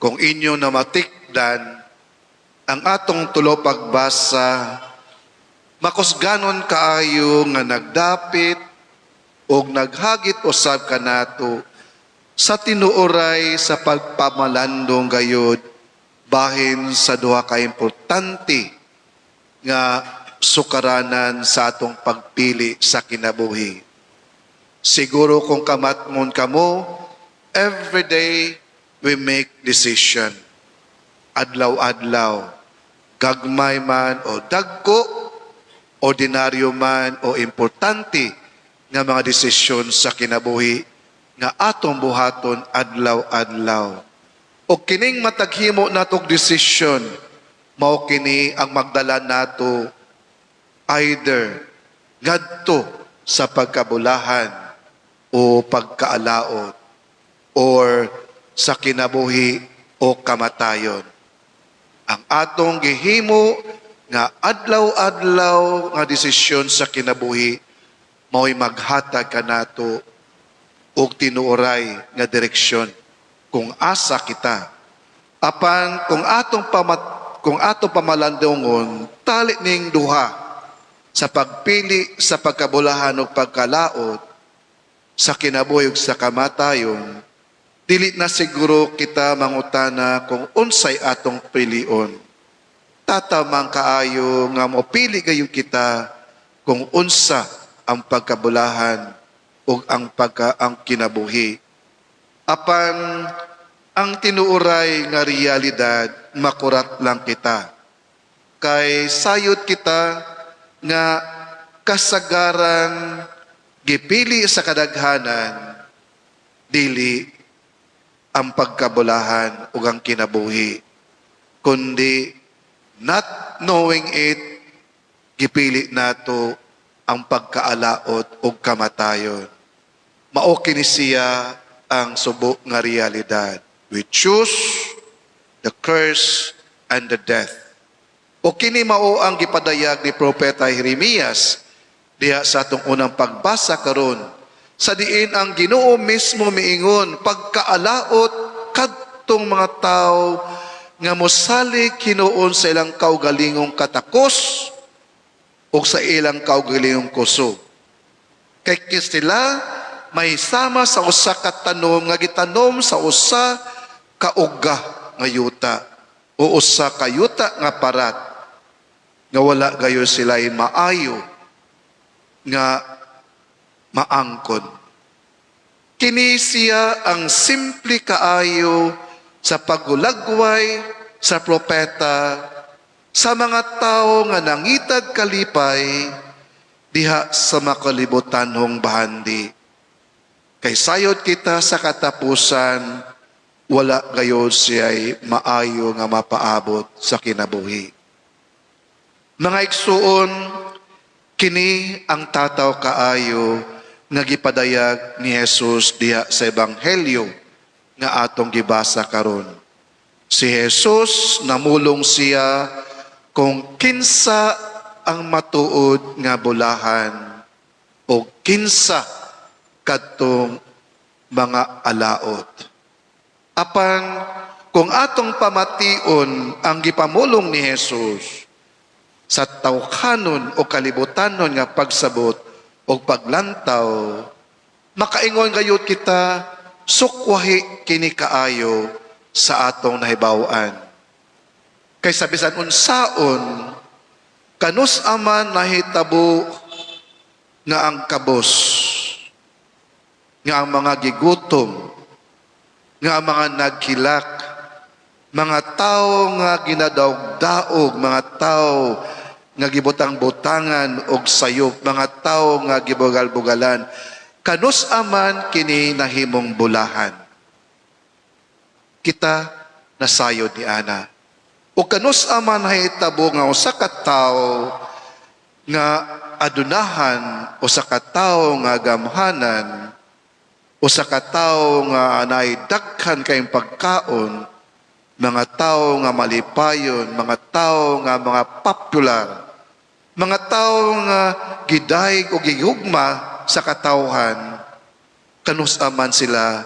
Kung inyo na matikdan, ang atong tulo pagbasa, makusganon kaayo nga nagdapit o naghagit usab kanato sa tinuoray sa pagpamalandong gayud bahin sa duha ka importante nga sukaranan sa atong pagpili sa kinabuhi. Siguro kung kamatmon kamo, everyday we make decision. Adlaw-adlaw, gagmay man o dagko, ordinaryo man o importante nga mga desisyon sa kinabuhi nga atong buhaton adlaw-adlaw. O kining mataghimo natong desisyon, mao kini ang magdala nato either ngadto sa pagkabulahan o pagkaalaot or sa kinabuhi o kamatayon. Ang atong gihimo nga adlaw-adlaw nga desisyon sa kinabuhi mao'y maghatag kanato og tinuoray nga direksyon kung asa kita. Apan kung atong pamalandongon tali ning duha sa pagpili sa pagkabulahan o pagkalaot sa kinabuhi ug sa kamatayon, dili na siguro kita mangutana kung unsay atong pilion. Tatamang kaayo nga mopili gayon kita kung unsa ang pagkabulahan o ang kinabuhi. Apan ang tinuoray nga realidad makurat lang kita. Kay sayod kita nga kasagaran gipili sa kadaghanan dili ang pagkabulahan o ang kinabuhi, kundi not knowing it, gipili nato ang pagkaalaot o kamatayon. Mao kini siya ang subok nga realidad. We choose the curse and the death. O kini mao ang gipadayag ni Propeta Jeremias diha sa atong unang pagbasa karon, sa diin ang Ginoo mismo miingon, pagkaalaot kadtong mga tao nga mosalig hinuon sa ilang kaugalingong katakos o sa ilang kaugalingong kusog. Kay sila may sama sa usa ka tanom nga gitanom sa usa ka uga nga yuta o usa ka yuta nga parat nga wala gayon sila maayo nga maangkon. Kini siya ang simple kaayo sa pagulagway sa propeta sa mga tao nga nangitag kalipay diha sa makalibutanhong bahandi. Kay sayod kita sa katapusan, wala gayon siya'y maayo nga mapaabot sa kinabuhi. Mga igsuon, kini ang tataw kaayo nga gipadayag ni Jesus diha sa Ebanghelyo nga atong gibasa karon. Si Jesus namulong siya kung kinsa ang matuod nga bulahan o kinsa kadtong mga alaot. Apan kung atong pamation ang gipamulong ni Jesus sa tawkanon o kalibutanon nga pagsabot o paglantaw, makaingon gayud kita, sukwahi kini kaayo sa atong nahibaw-an. Kay sa bisan unsaon, kanus aman nahitabo nga ang kabos, nga ang mga gigutom, nga ang mga nagkilak, mga tao nga ginadaog-daog, mga tao nga gibutang-butangan og sayop, mga tao nga gibugal-bugalan, kanus aman kini nahimong bulahan. Kita nasayod ni ana. O kanus aman nahitabo nga usa ka tawo nga adunahan, usa ka tawo nga gamhanan, usa ka tawo nga anay daghan kayong pagkaon, mga tao nga malipayon, mga tao nga mga popular, mga tao nga gidayeg o gihugma sa katawhan, kanus aman sila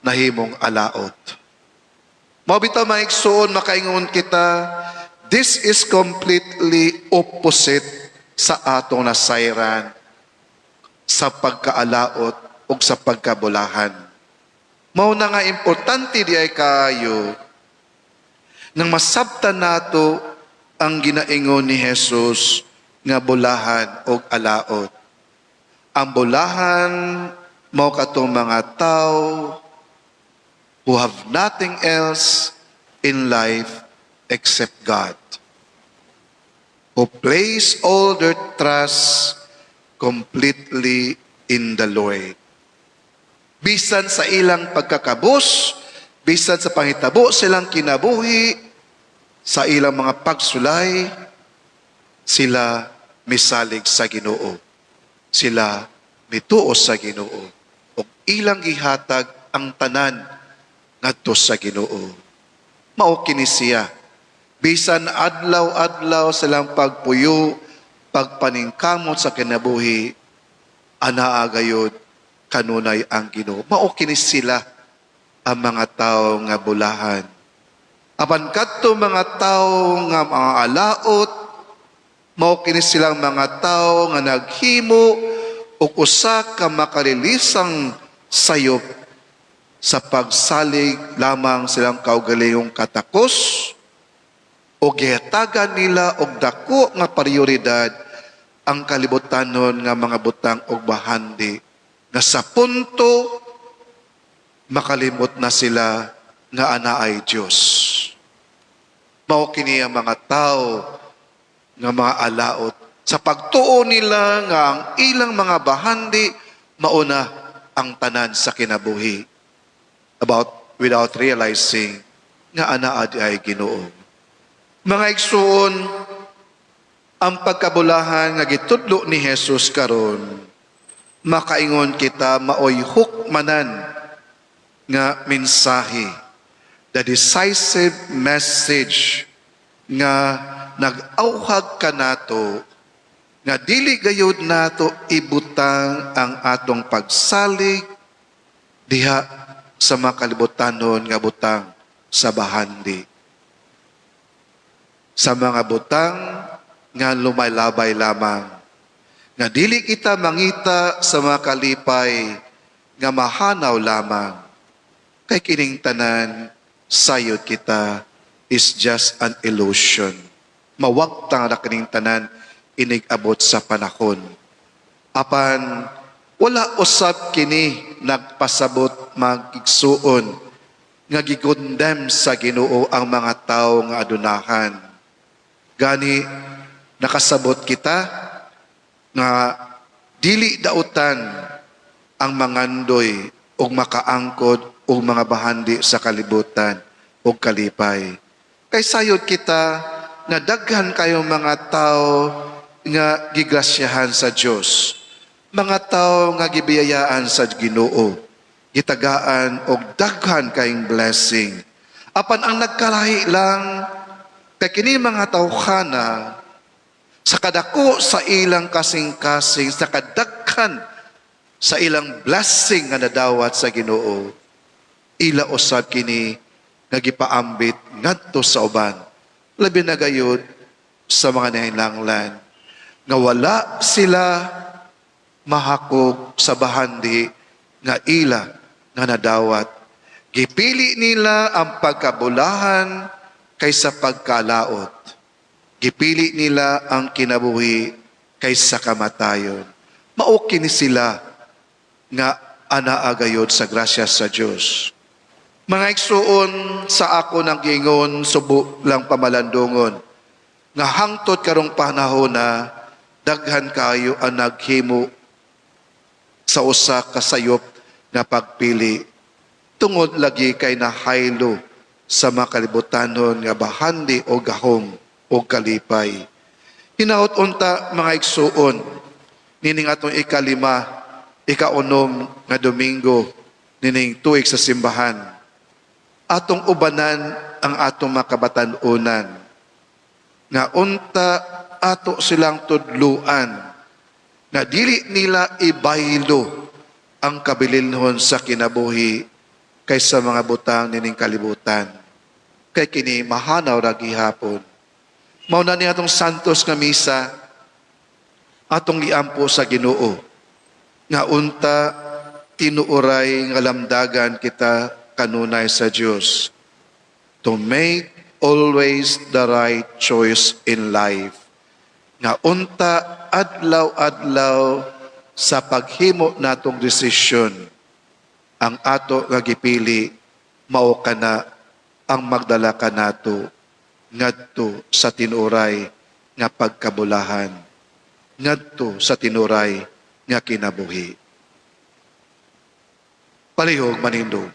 nahimong alaot. Mabitaw maigsoon, makaingon kita, this is completely opposite sa atong nasayran, sa pagkaalaot o sa pagkabulahan. Mao na nga importante di ay kayo nang masabtan nato ang ginaingon ni Jesus nga bulahan o alaot. Ang bulahan mao katong mga tao who have nothing else in life except God, who place all their trust completely in the Lord. Bisan sa ilang pagkakabus, bisan sa panghitabo silang kinabuhi, sa ilang mga pagsulay, sila misalig sa Ginoo. Sila mituo sa Ginoo. O ilang gihatag ang tanan ngadto sa Ginoo. Mao kini siya. Bisan adlaw-adlaw silang pagpuyo, pagpaningkamot sa kinabuhi, anaa gayud kanunay ang Ginoo. Mao kini sila ang mga tao nga bulahan. Apan kadto mga tao nga mga alaot, mao kini silang mga tao nga naghimo og usa ka makalilisang sayop sa pagsalig lamang silang kaugalingong katakos o gihatagan nila og dako nga prioridad ang kalibutanon nga mga butang og bahandi na sa punto makalimot na sila nga anaay Dios. Mao kini ang mga tao nga mga alaot sa pagtuo nila nga ang ilang mga bahandi mauna ang tanan sa kinabuhi without realizing nga anaa di ay Ginoo. Mga igsoon, ang pagkabulahan nga gitudlo ni Jesus karon, makaingon kita maoy hukmanan nga mensahe, the decisive message nga nag-auhag ka nato nga dili gayud nato ibutang ang atong pagsalig diha sa makalibutanon nga butang sa bahandi. Sa mga butang nga lumaylabay lamang. Nga dili kita mangita sa mga kalipay nga mahanaw lamang. Kay kining tanan, sayod kita is just an illusion. Mawagtang na kining tanan, inig-abot sa panahon. Apan, wala usab kini nagpasabot magigsuon nga gikondem sa Ginoo ang mga tao nga adunahan. Gani, nakasabot kita nga dili dautan ang mangandoy o makaangkod o mga bahandi sa kalibutan o kalipay. Kay sayod kita nga daghan kayong mga tao nga gigrasyahan sa Dios, mga tao nga gibiyayaan sa Ginoo, gitagaan og daghan kayong blessing. Apan ang nagkalahi lang kay kini mga tawhana sa kadako sa ilang kasing-kasing, sa kadaghan sa ilang blessing nga nadawat sa Ginoo, ila usab kini nga gipaambit ngadto sa uban. Labi na gayud sa mga nahinahanglan nga wala sila mahakog sa bahandi nga ila nga nadawat. Gipili nila ang pagkabulahan kaysa pagkalaot. Gipili nila ang kinabuhi kaysa kamatayon. Mao kini sila nga anaa gayud sa grasya sa Dios. Mga igsuon, sa ako nang gingon, subo lang pamalandungon, nga hangtod karong panahon na daghan kayo ang naghimo sa usa ka sayop nga pagpili, tungod lagi kay nahaylo sa makalibutanon nga bahandi o gahom o kalipay. Hinaot unta mga igsuon, nining atong ikalima, ikaunom nga Domingo, nining tuig sa simbahan. Atong ubanan ang atong makabatan-unan. Nga unta ato silang tudluan na dili nila ibaylo ang kabilinhon sa kinabuhi kaysa mga butang nining kalibutan. kay kini mahanaw ra gihapon. Mao na ni atong santos nga misa atong giampo sa Ginoo nga unta tinuoray nga lamdagan kita kanunay sa Dios to make always the right choice in life. Nga unta adlaw-adlaw sa paghimo natong desisyon ang ato nga gipili mao kana ang magdala kanato ngadto sa tinuray nga pagkabulahan, ngadto sa tinuray nga kinabuhi. Palihog manindog.